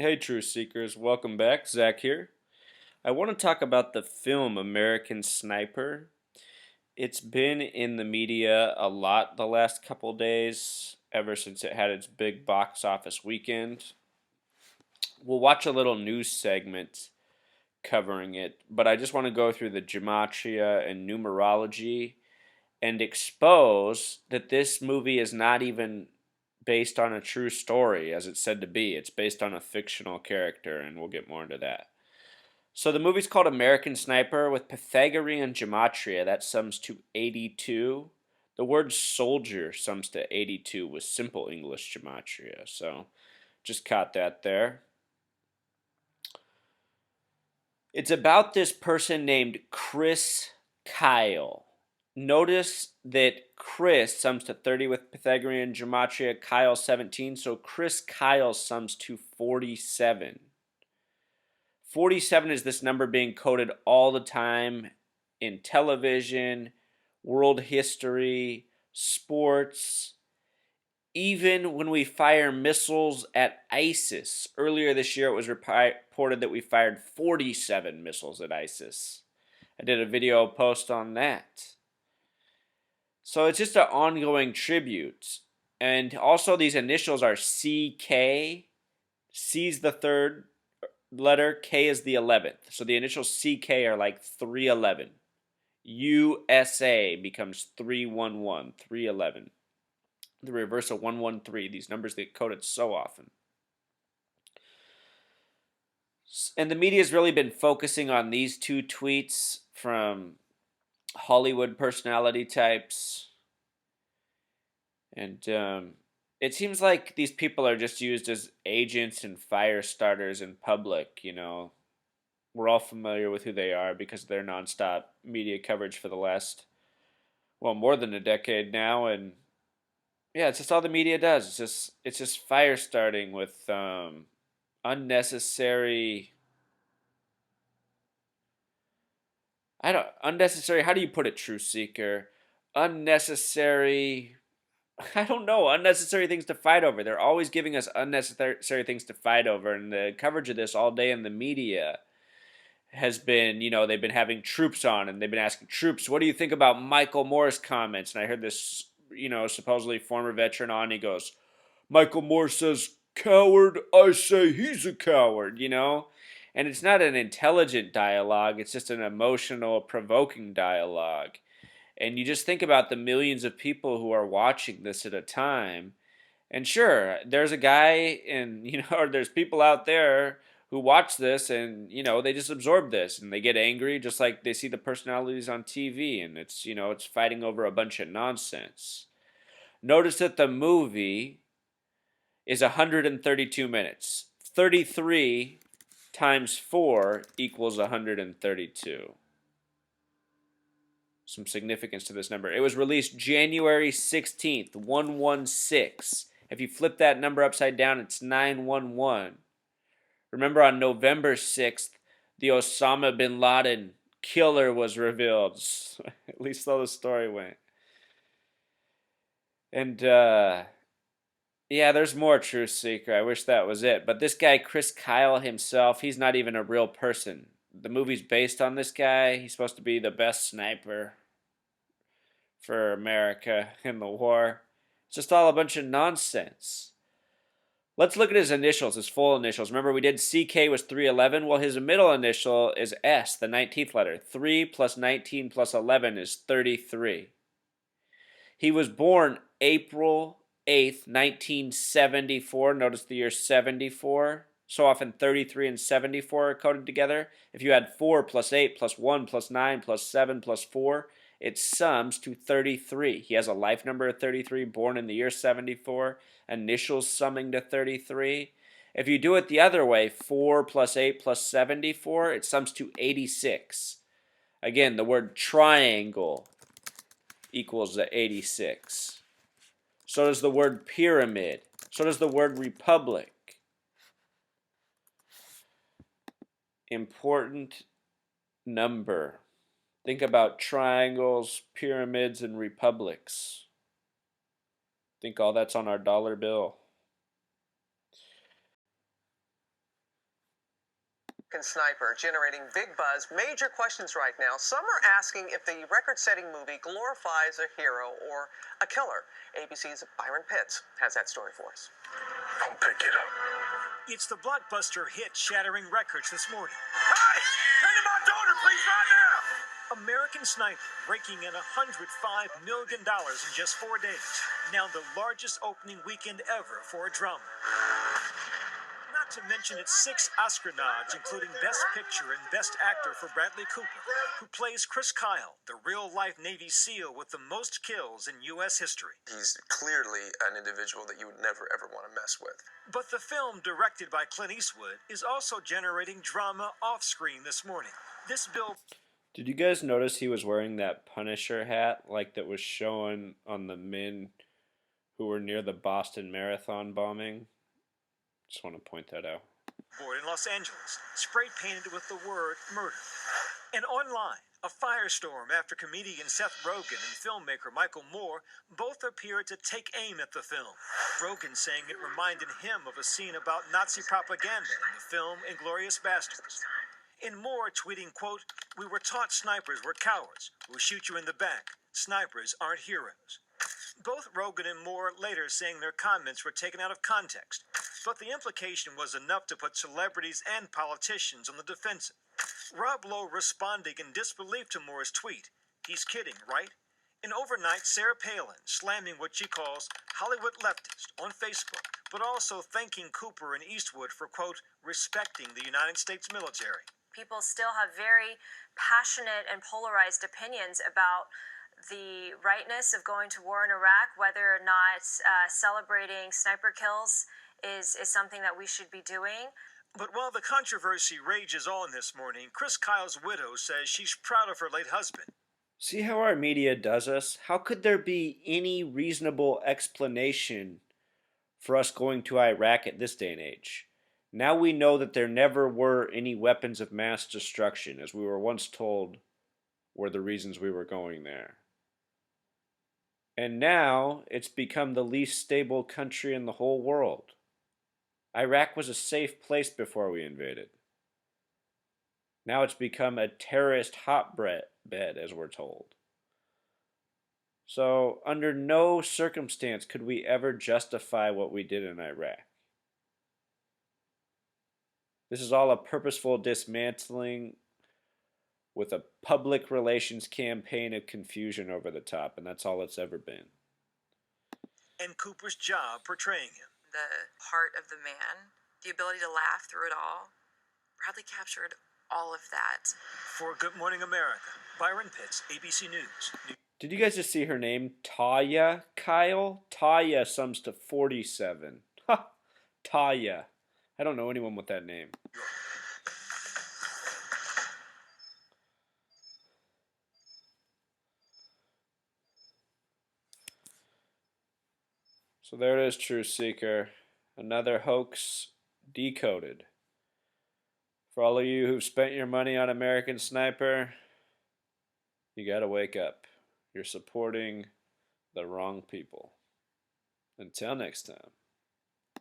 Hey, Truth Seekers, welcome back. Zach here. I want to talk about the film American Sniper. It's been in the media a lot the last couple days, ever since it had its big box office weekend. We'll watch a little news segment covering it, but I just want to go through the gematria and numerology and expose that this movie is not even based on a true story as it's said to be. It's based on a fictional character, and we'll get more into that. So the movie's called American Sniper with Pythagorean gematria. That sums to 82. The word soldier sums to 82 with simple English gematria. So just caught that there. It's about this person named Chris Kyle. Notice that Chris sums to 30 with Pythagorean gematria, Kyle 17. So Chris Kyle sums to 47. 47 is this number being coded all the time in television, world history, sports, even when we fire missiles at ISIS. Earlier this year, it was reported that we fired 47 missiles at ISIS. I did a video post on that. So it's just an ongoing tribute. And also, these initials are CK. C's the third letter, K is the 11th. So the initials CK are like 311. USA becomes 311, 311. The reverse of 113. These numbers get coded so often. And the media has really been focusing on these two tweets from Hollywood personality types. And it seems like these people are just used as agents and fire starters in public, you know. We're all familiar with who they are because of their nonstop media coverage for the last, well, more than a decade now. And yeah, it's just all the media does. It's just fire starting with unnecessary. Unnecessary. How do you put it, Truth Seeker? Unnecessary. I don't know. Unnecessary things to fight over. They're always giving us unnecessary things to fight over, and the coverage of this all day in the media has been, they've been having troops on, and they've been asking troops, what do you think about Michael Moore's comments? And I heard this, supposedly former veteran on, he goes, Michael Moore says, coward, I say he's a coward. And it's not an intelligent dialogue, it's just an emotional, provoking dialogue. And you just think about the millions of people who are watching this at a time. And sure, there's a guy and, or there's people out there who watch this and, they just absorb this and they get angry just like they see the personalities on TV and it's fighting over a bunch of nonsense. Notice that the movie is 132 minutes. 33 times 4 equals 132. Some significance to this number. It was released January 16th, 116. If you flip that number upside down, it's 911. Remember on November 6th, the Osama bin Laden killer was revealed. At least so the story went. And, yeah, there's more, Truth Seeker. I wish that was it. But this guy, Chris Kyle himself, he's not even a real person. The movie's based on this guy. He's supposed to be the best sniper for America in the war. It's just all a bunch of nonsense. Let's look at his initials, his full initials. Remember, we did CK was 311. Well, his middle initial is S, the 19th letter. 3 plus 19 plus 11 is 33. He was born April 8th, 1974. Notice the year 74. So often 33 and 74 are coded together. If you add 4 plus 8 plus 1 plus 9 plus 7 plus 4, it sums to 33. He has a life number of 33, born in the year 74, initials summing to 33. If you do it the other way, 4 plus 8 plus 74, it sums to 86. Again, the word triangle equals the 86. So does the word pyramid. So does the word republic. Important number. Think about triangles, pyramids, and republics. Think all that's on our dollar bill. Sniper generating big buzz, major questions right now. Some are asking if the record-setting movie glorifies a hero or a killer. ABC's Byron Pitts has that story for us. I'll pick it up. It's the blockbuster hit shattering records this morning. Hey! Turn to my daughter, please, right now! American Sniper raking in $105 million in just 4 days. Now the largest opening weekend ever for a drama. Not to mention its 6 Oscar nods, including Best Picture and Best Actor for Bradley Cooper, who plays Chris Kyle, the real-life Navy SEAL with the most kills in U.S. history. He's clearly an individual that you would never, ever want to mess with. But the film, directed by Clint Eastwood, is also generating drama off-screen this morning. This bill... Did you guys notice he was wearing that Punisher hat, like that was shown on the men who were near the Boston Marathon bombing? Just want to point that out. Board in Los Angeles, spray-painted with the word murder. And online, a firestorm after comedian Seth Rogen and filmmaker Michael Moore both appeared to take aim at the film. Rogen saying it reminded him of a scene about Nazi propaganda in the film Inglourious Basterds. And Moore tweeting, quote, "We were taught snipers were cowards who shoot you in the back. Snipers aren't heroes." Both Rogen and Moore later saying their comments were taken out of context, but the implication was enough to put celebrities and politicians on the defensive. Rob Lowe responding in disbelief to Moore's tweet. He's kidding, right? And overnight, Sarah Palin slamming what she calls Hollywood leftist on Facebook, but also thanking Cooper and Eastwood for, quote, respecting the United States military. People still have very passionate and polarized opinions about the rightness of going to war in Iraq, whether or not celebrating sniper kills is something that we should be doing. But while the controversy rages on this morning, Chris Kyle's widow says she's proud of her late husband. See how our media does us? How could there be any reasonable explanation for us going to Iraq at this day and age? Now we know that there never were any weapons of mass destruction, as we were once told were the reasons we were going there. And now it's become the least stable country in the whole world. Iraq was a safe place before we invaded. Now it's become a terrorist hotbed, as we're told. So, under no circumstance could we ever justify what we did in Iraq. This is all a purposeful dismantling with a public relations campaign of confusion over the top, and that's all it's ever been. And Cooper's job portraying him. The heart of the man, the ability to laugh through it all. Bradley captured all of that. For Good Morning America, Byron Pitts, ABC News. Did you guys just see her name? Taya Kyle? Taya sums to 47. Ha! Taya. I don't know anyone with that name. So there it is, Truth Seeker. Another hoax decoded. For all of you who've spent your money on American Sniper, you gotta wake up. You're supporting the wrong people. Until next time.